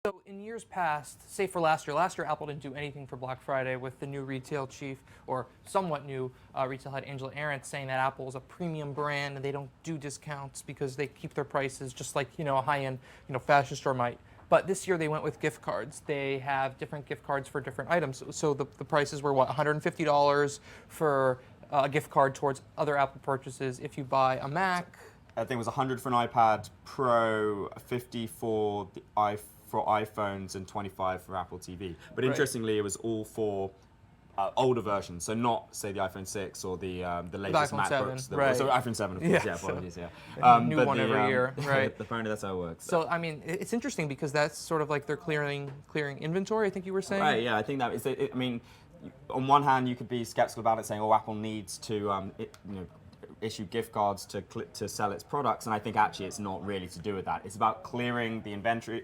So in years past, say for last year Apple didn't do anything for Black Friday with the new retail chief, or somewhat new retail head Angela Arendt saying that Apple is a premium brand and they don't do discounts because they keep their prices just like a high-end fashion store might. But this year they went with gift cards. They have different gift cards for different items. So the prices were what, $150 for a gift card towards other Apple purchases if you buy a Mac. I think it was 100 for an iPad Pro, 50 for the for iPhones, and 25 for Apple TV. But interestingly, it was all for older versions, so not say the iPhone 6 or the latest iPhone MacBooks. 7, right. So iPhone 7, of course. Yeah, apologies. New but one every year, right? Apparently that's how it works. So I mean, it's interesting because that's sort of like they're clearing inventory. I think you were saying. Right. Yeah. I think that is. I mean, on one hand, you could be skeptical about it, saying, "Oh, Apple needs to, issue gift cards to sell its products," and I think actually it's not really to do with that. It's about clearing the inventory,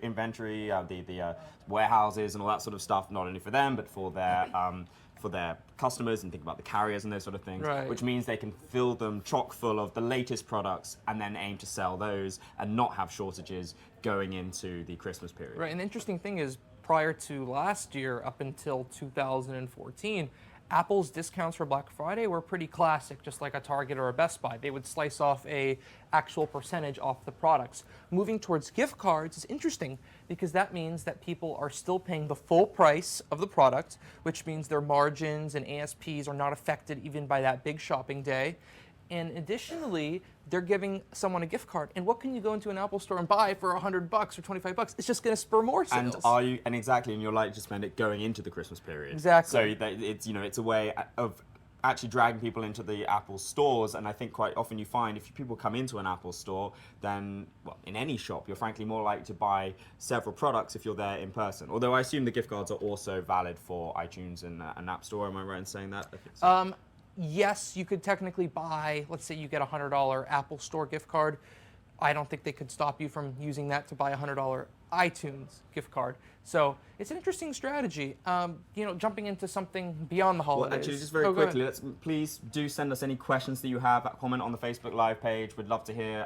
the warehouses and all that sort of stuff, not only for them but for their customers, and think about the carriers and those sort of things. Right. Which means they can fill them chock full of the latest products and then aim to sell those and not have shortages going into the Christmas period. Right. And the interesting thing is, prior to last year, up until 2014. Apple's discounts for Black Friday were pretty classic, just like a Target or a Best Buy. They would slice off a actual percentage off the products. Moving towards gift cards is interesting because that means that people are still paying the full price of the product, which means their margins and ASPs are not affected even by that big shopping day. And additionally, they're giving someone a gift card. And what can you go into an Apple store and buy for $100 or $25? It's just going to spur more sales. And you're likely to spend it going into the Christmas period. Exactly. So it's a way of actually dragging people into the Apple stores. And I think quite often you find if people come into an Apple store, then in any shop, you're frankly more likely to buy several products if you're there in person. Although I assume the gift cards are also valid for iTunes and an App Store. Am I right in saying that? I think so. Yes, you could technically buy, let's say you get a $100 Apple Store gift card. I don't think they could stop you from using that to buy a $100 iTunes gift card. So it's an interesting strategy. Jumping into something beyond the holidays. Well, actually, just very quickly, please do send us any questions that you have. Comment on the Facebook Live page. We'd love to hear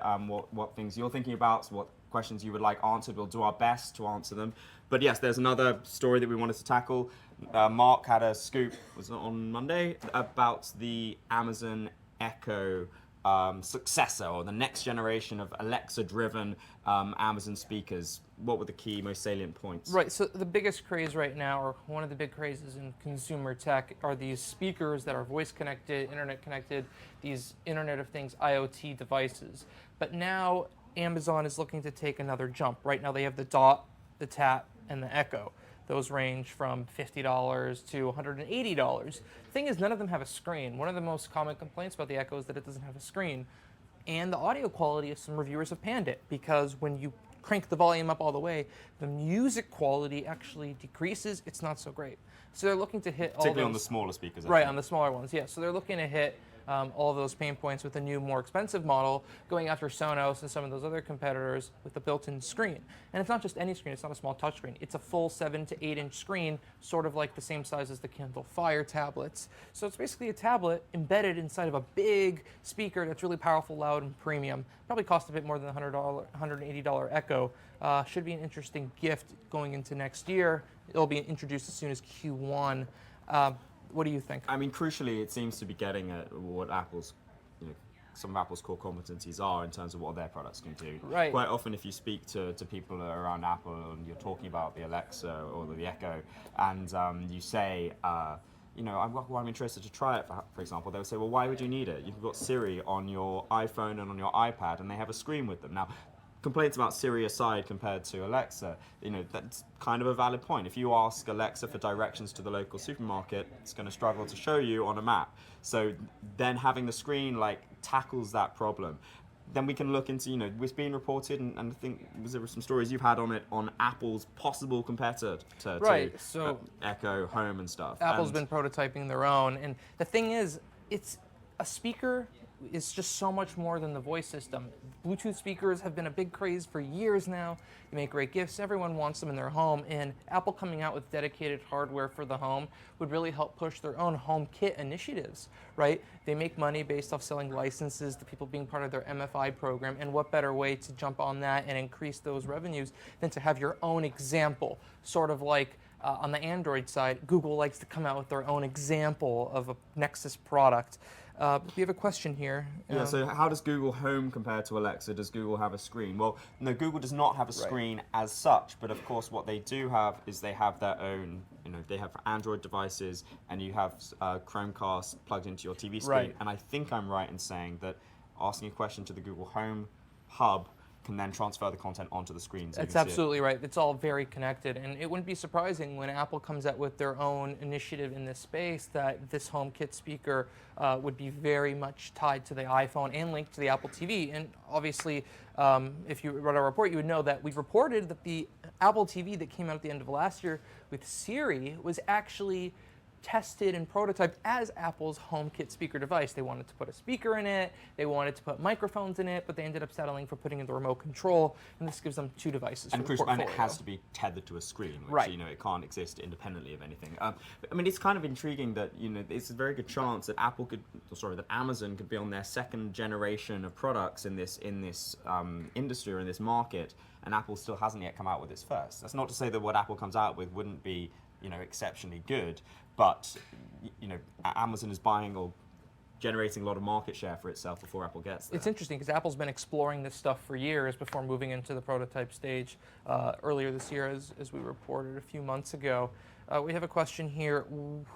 what things you're thinking about, what questions you would like answered. We'll do our best to answer them. But yes, there's another story that we wanted to tackle. Mark had a scoop, was it on Monday, about the Amazon Echo successor, or the next generation of Alexa-driven Amazon speakers. What were the key, most salient points? Right, so the biggest craze right now, or one of the big crazes in consumer tech, are these speakers that are voice-connected, internet-connected, these Internet of Things IoT devices. But now Amazon is looking to take another jump. Right now they have the Dot, the Tap, and the Echo. Those range from $50 to $180. The thing is, none of them have a screen. One of the most common complaints about the Echo is that it doesn't have a screen. And the audio quality, of some reviewers have panned it, because when you crank the volume up all the way, the music quality actually decreases. It's not so great. So they're looking to hit all Particularly on the smaller speakers. Right, on the smaller ones, yeah. So they're looking to hit all of those pain points with a new, more expensive model, going after Sonos and some of those other competitors with the built-in screen. And it's not just any screen, it's not a small touch screen. It's a full 7 to 8 inch screen, sort of like the same size as the Kindle Fire tablets. So it's basically a tablet embedded inside of a big speaker that's really powerful, loud, and premium. Probably cost a bit more than the $180 Echo. Should be an interesting gift going into next year. It'll be introduced as soon as Q1. What do you think? I mean, crucially, it seems to be getting at what Apple's, some of Apple's core competencies are in terms of what their products can do. Right. Quite often, if you speak to people around Apple and you're talking about the Alexa or the Echo, and you say, I'm interested to try it, for example, they'll say, well, why would you need it? You've got Siri on your iPhone and on your iPad, and they have a screen with them. Now, complaints about Siri aside compared to Alexa, that's kind of a valid point. If you ask Alexa for directions to the local supermarket, it's going to struggle to show you on a map. So then having the screen tackles that problem. Then we can look into, it's being reported, and I think there were some stories you've had on it, on Apple's possible competitor to Echo Home and stuff. Apple's been prototyping their own, and the thing is, it's a speaker is just so much more than the voice system. Bluetooth speakers have been a big craze for years now. They make great gifts. Everyone wants them in their home, and Apple coming out with dedicated hardware for the home would really help push their own HomeKit initiatives, right? They make money based off selling licenses to people being part of their MFI program, and what better way to jump on that and increase those revenues than to have your own example, sort of like on the Android side, Google likes to come out with their own example of a Nexus product. We have a question here. Yeah, so how does Google Home compare to Alexa? Does Google have a screen? Well, no, Google does not have a screen as such, but of course what they do have is they have their own, they have Android devices, and you have Chromecast plugged into your TV screen. Right. And I think I'm right in saying that asking a question to the Google Home hub can then transfer the content onto the screen. So That's absolutely right. It's all very connected, and it wouldn't be surprising when Apple comes out with their own initiative in this space that this HomeKit speaker would be very much tied to the iPhone and linked to the Apple TV. And obviously, if you read our report, you would know that we reported that the Apple TV that came out at the end of last year with Siri was actually tested and prototyped as Apple's HomeKit speaker device. They wanted to put a speaker in it, they wanted to put microphones in it, but they ended up settling for putting in the remote control, and this gives them two devices. And for the crucial, and it portfolio. has to be tethered to a screen, which Right. it can't exist independently of anything. I mean, it's kind of intriguing that it's a very good chance that that Amazon could be on their second generation of products in this industry or in this market, and Apple still hasn't yet come out with its first. That's not to say that what Apple comes out with wouldn't be exceptionally good, but Amazon is buying or generating a lot of market share for itself before Apple gets there. It's interesting because Apple's been exploring this stuff for years before moving into the prototype stage earlier this year, as we reported a few months ago. We have a question here.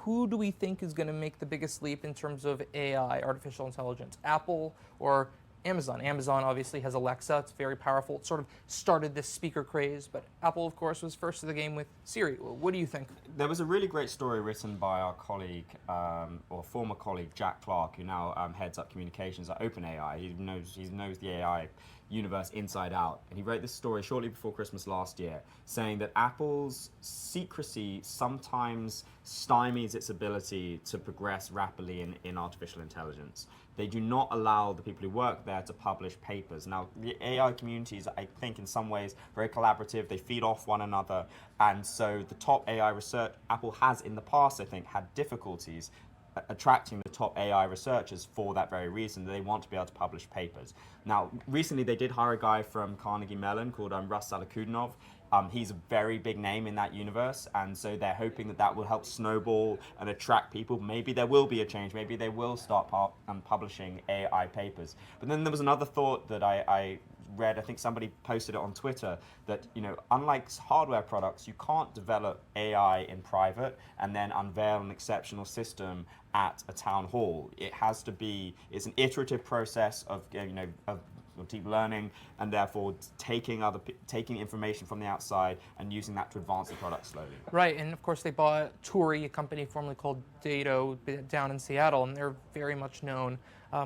Who do we think is going to make the biggest leap in terms of AI, artificial intelligence, Apple or Amazon? Amazon obviously has Alexa. It's very powerful. It sort of started this speaker craze, but Apple, of course, was first to the game with Siri. What do you think? There was a really great story written by our colleague, or former colleague, Jack Clark, who now heads up communications at OpenAI. He knows the AI universe inside out. And he wrote this story shortly before Christmas last year, saying that Apple's secrecy sometimes stymies its ability to progress rapidly in artificial intelligence. They do not allow the people who work there to publish papers. Now, the AI communities, I think, in some ways, very collaborative. They feed off one another. And so the top AI research, Apple has in the past, I think, had difficulties attracting the top AI researchers for that very reason. They want to be able to publish papers. Now, recently they did hire a guy from Carnegie Mellon called Russ Salakudinov. He's a very big name in that universe, and so they're hoping that will help snowball and attract people. Maybe there will be a change. Maybe they will start publishing AI papers. But then there was another thought that I read. I think somebody posted it on Twitter that unlike hardware products, you can't develop AI in private and then unveil an exceptional system at a town hall. It has to be. It's an iterative process of deep learning, and therefore taking information from the outside and using that to advance the product slowly. Right, and of course they bought Turi, a company formerly called Dado, down in Seattle, and they're very much known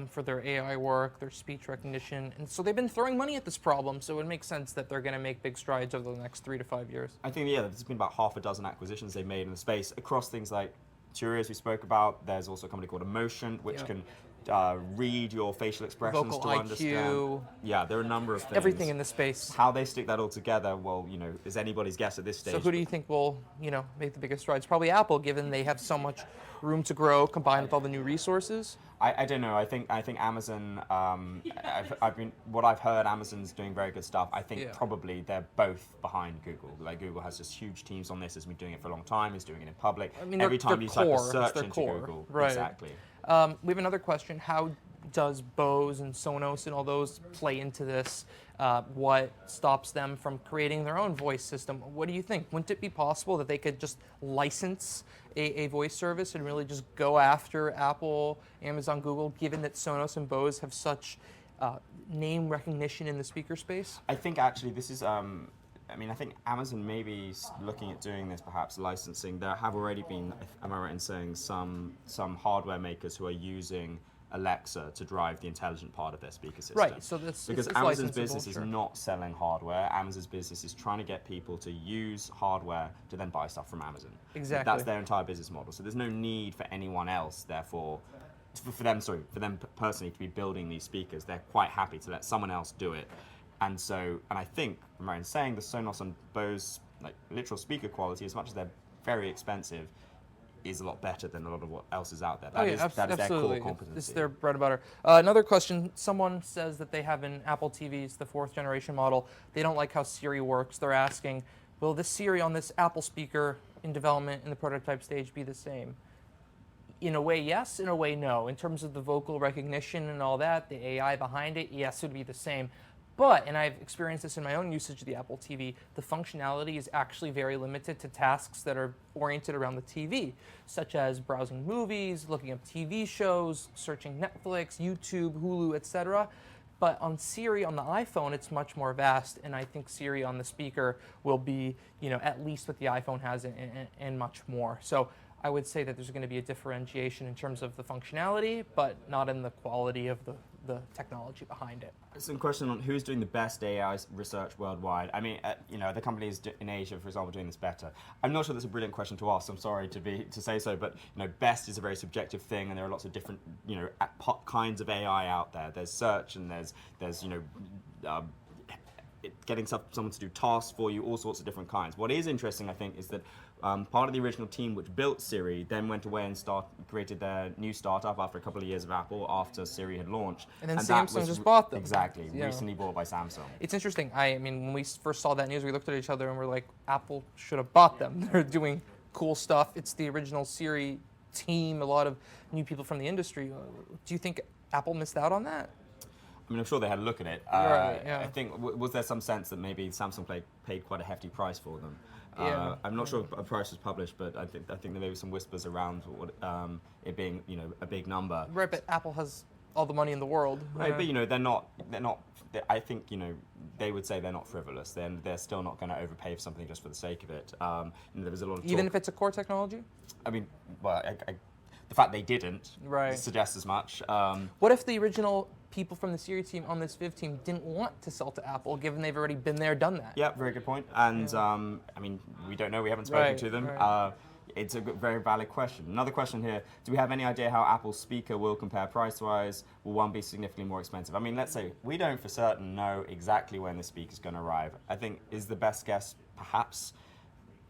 for their AI work, their speech recognition, and so they've been throwing money at this problem, so it makes sense that they're going to make big strides over the next 3 to 5 years. I think, there's been about half a dozen acquisitions they've made in the space across things like Turi, as we spoke about. There's also a company called Emotion, which can read your facial expressions Vocal to IQ. understand. Yeah, there are a number of things. Everything in the space. How they stick that all together, well, is anybody's guess at this stage. So who do you think will, make the biggest strides? Probably Apple, given they have so much room to grow combined with all the new resources. I don't know. I think Amazon. What I've heard, Amazon's doing very good stuff. I think probably they're both behind Google. Like Google has just huge teams on this. Has been doing it for a long time. Is doing it in public. I mean, every time you type a core. search It's into core. Google, Right. exactly. We have another question. How does Bose and Sonos and all those play into this? What stops them from creating their own voice system? What do you think? Wouldn't it be possible that they could just license a voice service and really just go after Apple, Amazon, Google, given that Sonos and Bose have such name recognition in the speaker space? I think actually this is. I think Amazon may be looking at doing this, perhaps licensing. There have already been, am I right in saying, some hardware makers who are using Alexa to drive the intelligent part of their speaker system. Right, so this because it's Amazon's licensable, business is sure. not selling hardware. Amazon's business is trying to get people to use hardware to then buy stuff from Amazon. Exactly. That's their entire business model. So there's no need for anyone else, therefore, for them, personally to be building these speakers, they're quite happy to let someone else do it. And I think, from what I'm saying, the Sonos and Bose like literal speaker quality, as much as they're very expensive, is a lot better than a lot of what else is out there. That is their core competency. It's their bread and butter. Another question, someone says that they have an Apple TVs, the 4th generation model. They don't like how Siri works. They're asking, will this Siri on this Apple speaker in development in the prototype stage be the same? In a way, yes. In a way, no. In terms of the vocal recognition and all that, the AI behind it, yes, it would be the same. But, and I've experienced this in my own usage of the Apple TV, the functionality is actually very limited to tasks that are oriented around the TV, such as browsing movies, looking up TV shows, searching Netflix, YouTube, Hulu, etc. But on Siri on the iPhone, it's much more vast, and I think Siri on the speaker will be, at least what the iPhone has and much more. So I would say that there's going to be a differentiation in terms of the functionality, but not in the quality of the technology behind it. Some question on who's doing the best AI research worldwide. I mean, the companies in Asia, for example, doing this better. I'm not sure that's a brilliant question to ask. I'm sorry to say so, but best is a very subjective thing, and there are lots of different kinds of AI out there. There's search, and there's getting someone to do tasks for you, all sorts of different kinds. What is interesting, I think, is that part of the original team which built Siri then went away and created their new startup after a couple of years of Apple, after Siri had launched. And then Samsung just bought them. Exactly, recently bought by Samsung. It's interesting. I mean, when we first saw that news, we looked at each other and we're like, Apple should have bought them. They're doing cool stuff. It's the original Siri team, a lot of new people from the industry. Do you think Apple missed out on that? I mean, I'm sure they had a look at it. Right, yeah. I think, was there some sense that maybe Samsung paid quite a hefty price for them? Yeah. I'm not sure if a price was published, but I think there may be some whispers around it being a big number. Right, but Apple has all the money in the world. Right, but they're not. I think they would say they're not frivolous. They're still not going to overpay for something just for the sake of it. There was a lot of talk. Even if it's a core technology? I mean, well, the fact they didn't suggests as much. What if the original people from the Siri team on this Viv team didn't want to sell to Apple, given they've already been there, done that? Yeah, very good point. And I mean, we don't know. We haven't spoken to them. Right. It's a very valid question. Another question here: do we have any idea how Apple's speaker will compare price-wise? Will one be significantly more expensive? I mean, let's say we don't for certain know exactly when the speaker's going to arrive. I think is the best guess perhaps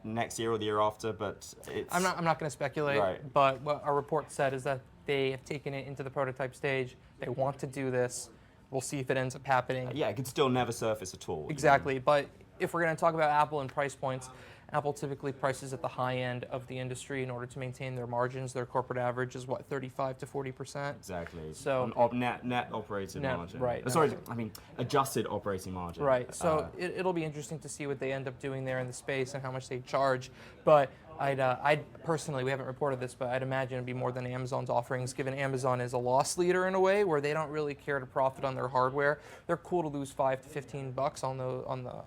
next year or the year after, but it's... I'm not going to speculate, right. But what our report said is that they have taken it into the prototype stage. They want to do this. We'll see if it ends up happening. Yeah, it could still never surface at all. Exactly, but if we're going to talk about Apple and price points, Apple typically prices at the high end of the industry in order to maintain their margins. Their corporate average is what, 35 to 40%? Exactly. So net operating margin. Right. Sorry, I mean adjusted operating margin. Right. So it'll be interesting to see what they end up doing there in the space and how much they charge. But I'd personally, we haven't reported this, but I'd imagine it'd be more than Amazon's offerings, given Amazon is a loss leader in a way where they don't really care to profit on their hardware. They're cool to lose $5 to $15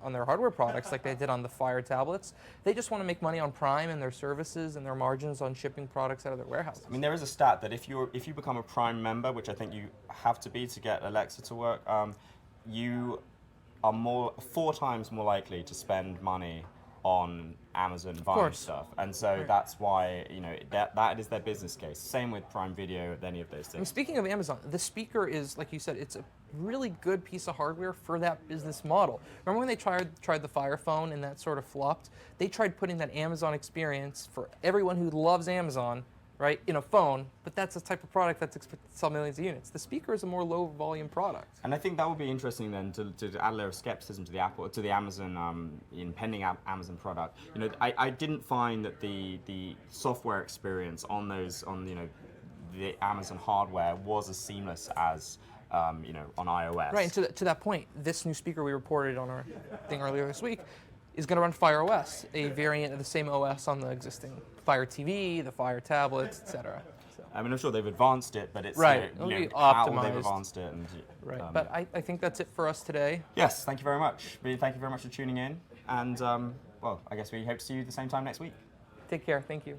on their hardware products, like they did on the Fire tablets. They just want to make money on Prime and their services and their margins on shipping products out of their warehouses. I mean, there is a stat that if you become a Prime member, which I think you have to be to get Alexa to work, you are 4 times more likely to spend money on Amazon buying stuff, and so that's why that is their business case. Same with Prime Video, any of those things. And speaking of Amazon, the speaker is, like you said, it's a really good piece of hardware for that business model. Remember when they tried the Fire phone and that sort of flopped? They tried putting that Amazon experience for everyone who loves Amazon, right, in a phone, but that's the type of product that's expected to sell millions of units. The speaker is a more low volume product. And I think that would be interesting then to add a layer of skepticism to the Amazon impending Amazon product. I didn't find that the software experience on the Amazon hardware was as seamless as on iOS. Right, and to that point, this new speaker we reported on our thing earlier this week is going to run Fire OS, a variant of the same OS on the existing Fire TV, the Fire tablets, etc. So. I mean, I'm sure they've advanced it, but it's right. It'll be how optimized. they've advanced it. And, right, but I think that's it for us today. Yes, thank you very much. Thank you very much for tuning in, and well, I guess we hope to see you at the same time next week. Take care. Thank you.